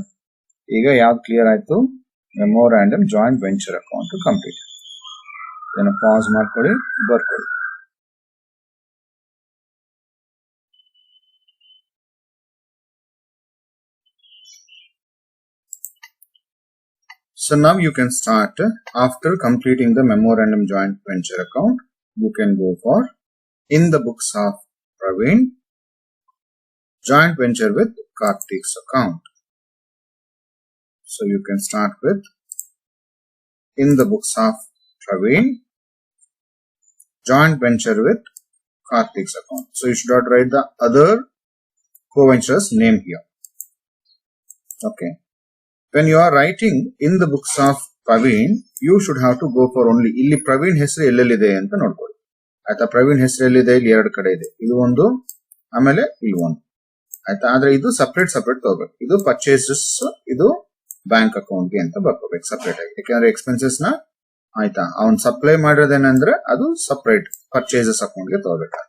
ಈಗ ಯಾವ್ದು clear ಆಯ್ತು? Memorandum joint venture account complete. ಇದನ್ನ pass ಮಾಡ್ಕೊಳ್ಳಿ, ಬರ್ಕೊಳ್ಳಿ. So now you can start. After completing the memorandum joint venture account, you can go for in the books of Praveen, joint venture with Karthik's account. So you can start with in the books of Praveen, joint venture with Karthik's account. So you should not write the other co-ventures name here. Okay. When you are writing in the books of Praveen, you should have to go for only ಇಲ್ಲಿ ಪ್ರವೀಣ್ ಹೆಸರು ಎಲ್ಲೆಲ್ಲಿದೆ ಅಂತ ನೋಡ್ಕೊಳ್ಳಿ. ಆಯ್ತಾ? ಪ್ರವೀಣ್ ಹೆಸರು ಎಲ್ಲಿದೆ? ಇಲ್ಲಿ ಎರಡು ಕಡೆ ಇದೆ. ಇದು ಒಂದು, ಆಮೇಲೆ ಇಲ್ಲಿ ಒಂದು. ಆಯ್ತಾ? ಆದ್ರೆ ಇದು ಸಪರೇಟ್ ತಗೋಬೇಕು. ಇದು ಪರ್ಚೇಸಸ್, ಇದು ಬ್ಯಾಂಕ್ ಅಕೌಂಟ್ಗೆ ಅಂತ ಬರ್ಕೋಬೇಕು ಸಪರೇಟ್ ಆಗಿ. ಯಾಕಂದ್ರೆ ಎಕ್ಸ್ಪೆನ್ಸಸ್ ನ ಆಯ್ತಾ ಅವ್ನ್ ಸಪ್ಲೈ ಮಾಡಿರೋದೇನಂದ್ರೆ ಅದು ಸಪರೇಟ್ ಪರ್ಚೇಸಸ್ ಅಕೌಂಟ್ಗೆ ತಗೋಬೇಕು.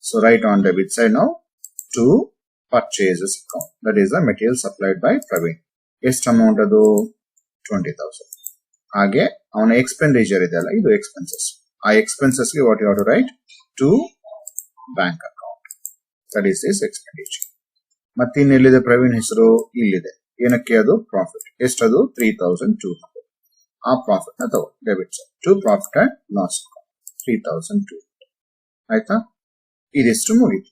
So write on debit side ನಾವು to purchases account, that is the material supplied by Praveen. ಎಷ್ಟು ಅಮೌಂಟ್ ಅದು? 20,000. ಹಾಗೆ ಅವನ ಎಕ್ಸ್ಪೆಂಡಿಚರ್ ಇದೆ ಅಲ್ಲ, ಇದು ಎಕ್ಸ್ಪೆನ್ಸಸ್. ಆ ಎಕ್ಸ್ಪೆನ್ಸಸ್ ಗೆ what you have to write? To bank account, that is this expenditure. ಮತ್ತೆ ಇನ್ನೆಲ್ಲಿದೆ ಪ್ರವೀಣ್ ಹೆಸರು? ಇಲ್ಲಿದೆ. ಏನಕ್ಕೆ? ಅದು ಪ್ರಾಫಿಟ್. ಎಷ್ಟದು? 3,200. ಆ ಪ್ರಾಫಿಟ್ ನ ತಗೋ debit side to profit and loss account 3,200. ಆಯ್ತಾ? ಇದಿಷ್ಟು ಮುಗಿತು.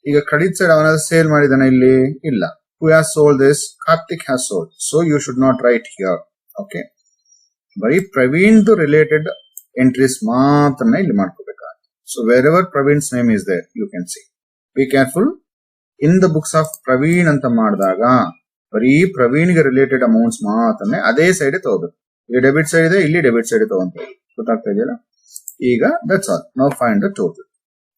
ಈಗ ಕ್ರೆಡಿಟ್ ಸೈಡ್ ಅವನ ಸೇಲ್ ಮಾಡಿದಾನೆ ಇಲ್ಲಿ? ಇಲ್ಲ. Who has sold this? Karthik has sold. So you should not write here. Okay. ಬರೀ ಪ್ರವೀಣ್ ರಿಲೇಟೆಡ್ ಎಂಟ್ರೀಸ್ ಮಾತ್ರ ಇಲ್ಲಿ ಮಾಡ್ಕೋಬೇಕಾಗುತ್ತೆ. So wherever Praveen's name is there, you can see. Be careful. In the books of Praveen anta ಮಾಡಿದಾಗ ಬರೀ ಪ್ರವೀಣ್ಗೆ related amounts ಮಾತ್ರನೇ ಅದೇ side ತಗೋಬೇಕು. ಇಲ್ಲಿ ಡೆಬಿಟ್ ಸೈಡ್ ಇದೆ, ಇಲ್ಲಿ ಡೆಬಿಟ್ ಸೈಡ್ ತಗೊಂತೀವಿ. ಗೊತ್ತಾಗ್ತಾ ಇದೆಯಲ್ಲ? ಈಗ that's all. Now find the total.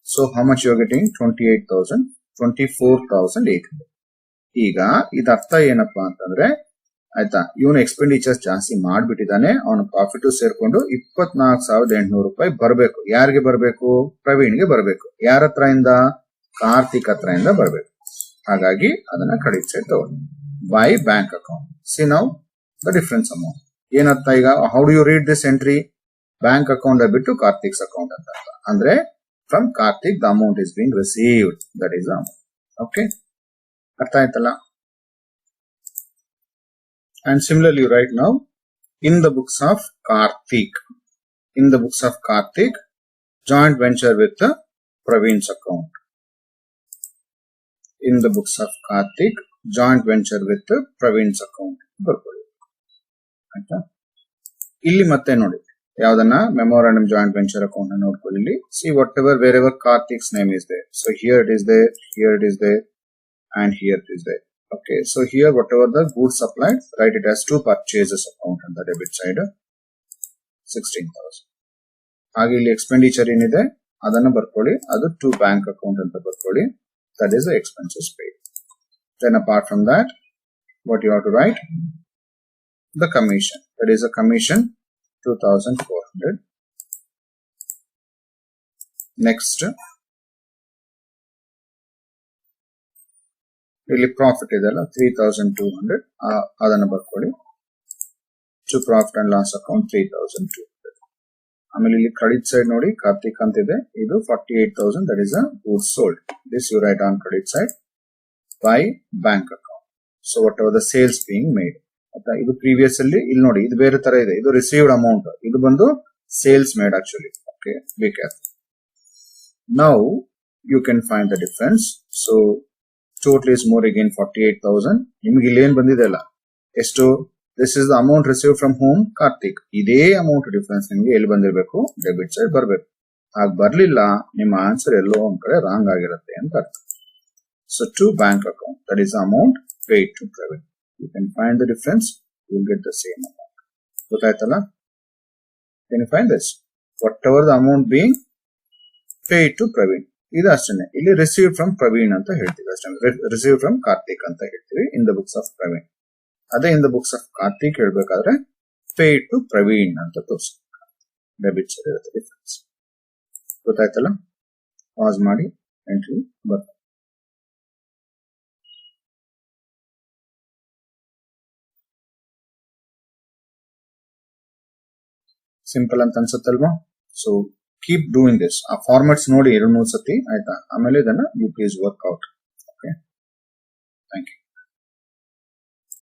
So how much you are getting? 24,800. ಈಗ ಇದು ಅರ್ಥ ಏನಪ್ಪಾ ಅಂತಂದ್ರೆ, ಆಯ್ತಾ, ಇವನು ಎಕ್ಸ್ಪೆಂಡಿಚರ್ಸ್ ಜಾಸ್ತಿ ಮಾಡ್ಬಿಟ್ಟಿದ್ದಾನೆ, ಅವನ ಪ್ರಾಫಿಟ್ ಸೇರ್ಕೊಂಡು 24,800 ರೂಪಾಯಿ ಬರಬೇಕು. ಯಾರಿಗೆ ಬರಬೇಕು? ಪ್ರವೀಣ್ಗೆ ಬರಬೇಕು. ಯಾರ ಹತ್ರ ಇಂದ? ಕಾರ್ತಿಕ್ ಹತ್ರ ಇಂದ ಬರಬೇಕು. ಹಾಗಾಗಿ ಅದನ್ನ ಕ್ರೆಡಿಟ್ ಸೈಡ್ ತಗೊಂಡು by bank account. See now the difference amount. ಏನರ್ಥ ಈಗ? How do you read this entry? Bank account ಬಿಟ್ಟು ಕಾರ್ತಿಕ್ಸ್ ಅಕೌಂಟ್ ಅಂತ ಅರ್ಥ. ಅಂದ್ರೆ from Karthik the amount is being received, that is amount. Okay, ಅರ್ಥ ಆಯ್ತಲ್ಲ? And similarly, right now, in the books of Karthik, joint venture with the Praveen's account. In the books of Karthik, joint venture with the Praveen's account. ಬರ್ಕೊಳ್ಳಿ. ಆಯ್ತಾ? ಇಲ್ಲಿ ಮತ್ತೆ ನೋಡಿ, ಯಾವ್ದನ್ನ memorandum joint venture account ನ ನೋಡ್ಕೊಳ್ಳಿ. See whatever, wherever Karthik's name is there. So here it is there, here it is there, and here it is there. Okay, so here whatever the goods supplied, write it as to purchases account on the debit side, 16,000. ಹಾಗೆ ಇಲ್ಲಿ expenditure ಏನಿದೆ ಅದನ್ನ ಬರ್ಕೊಳ್ಳಿ, ಅದು to bank account ಅಂತ ಬರ್ಕೊಳ್ಳಿ, that is the expenses paid. Then apart from that, what you have to write? The commission, that is a commission 2,400. Next, ಇಲ್ಲಿ profit ಇದೆಲ್ಲ 3,200, ಅದನ್ನ ಬರ್ಕೊಳ್ಳಿ. To profit and loss account 3,200. ಆಮೇಲೆ ಇಲ್ಲಿ ಕ್ರೆಡಿಟ್ ಸೈಡ್ ನೋಡಿ, ಕಾರ್ತಿಕ್ ಅಂತ ಇದೆ, ಇದು 48,000, that is a goods sold. This you write on credit side by bank account. So whatever the sales being made. ಆಯ್ತಾ? ಇದು ಪ್ರೀವಿಯಸ್ ಅಲ್ಲಿ ಇಲ್ಲಿ ನೋಡಿ, ಇದು ಬೇರೆ ತರ ಇದೆ, ಇದು ರಿಸೀವ್ಡ್ ಅಮೌಂಟ್, ಇದು ಬಂದು sales made actually. Okay, be careful. Now you can find the difference. So total is more again 48,000. ನಿಮಗೆ ಇಲ್ಲಿ ಏನ್ ಬಂದಿದೆ ಅಲ್ಲ, ಎಷ್ಟು? This is the amount receive from home Karthik. ಇದೇ ಅಮೌಂಟ್ ಡಿಫರೆನ್ಸ್ ನಿಮಗೆ ಎಲ್ಲಿ ಬಂದಿರಬೇಕು? ಡೆಬಿಟ್ ಸೈಡ್ ಬರಬೇಕು. ಹಾಗೆ ಬರ್ಲಿಲ್ಲ, ನಿಮ್ಮ ಆನ್ಸರ್ ಎಲ್ಲೋ ಒಂದ್ ಕಡೆ ರಾಂಗ್ ಆಗಿರುತ್ತೆ ಅಂತ ಅರ್ಥ. So to bank account, that is amount paid to Praveen. You can find the difference, you will get the same amount. ಗೊತ್ತಾಯ್ತಲ್ಲ? Can you find this? Whatever the amount being paid to Praveen, ಇದು ಅಷ್ಟೇ. ಇಲ್ಲಿ receive from Praveen ಅಂತ ಹೇಳ್ತೀವಿ ಅಷ್ಟೇ, receive from Karthik ಅಂತ ಹೇಳ್ತೀವಿ in the books of Praveen. ಅದೇ in the books of Karthik ಹೇಳ್ಬೇಕಾದ್ರೆ ಪೇಡ್ ಟು ಪ್ರವೀಣ್ ಅಂತ ತೋರಿಸ್ಬೇಕು. ಡೆಬಿಟ್ ಸೈಡ್ ಇರುತ್ತೆ ಡಿಫರೆನ್ಸ್. ಗೊತ್ತಾಯ್ತಲ್ಲ? ಪಾಸ್ ಮಾಡಿ ಎಂಟ್ರಿ ಬರ್ತದೆ. ಸಿಂಪಲ್ ಅಂತ ಅನ್ಸುತ್ತಲ್ವಾ? So keep doing this. ಆ ಫಾರ್ಮ್ಯಾಟ್ಸ್ ನೋಡಿ 2-3 ಸತಿ, ಆಯ್ತಾ? ಆಮೇಲೆ ಇದನ್ನ you please work out. Okay, thank you.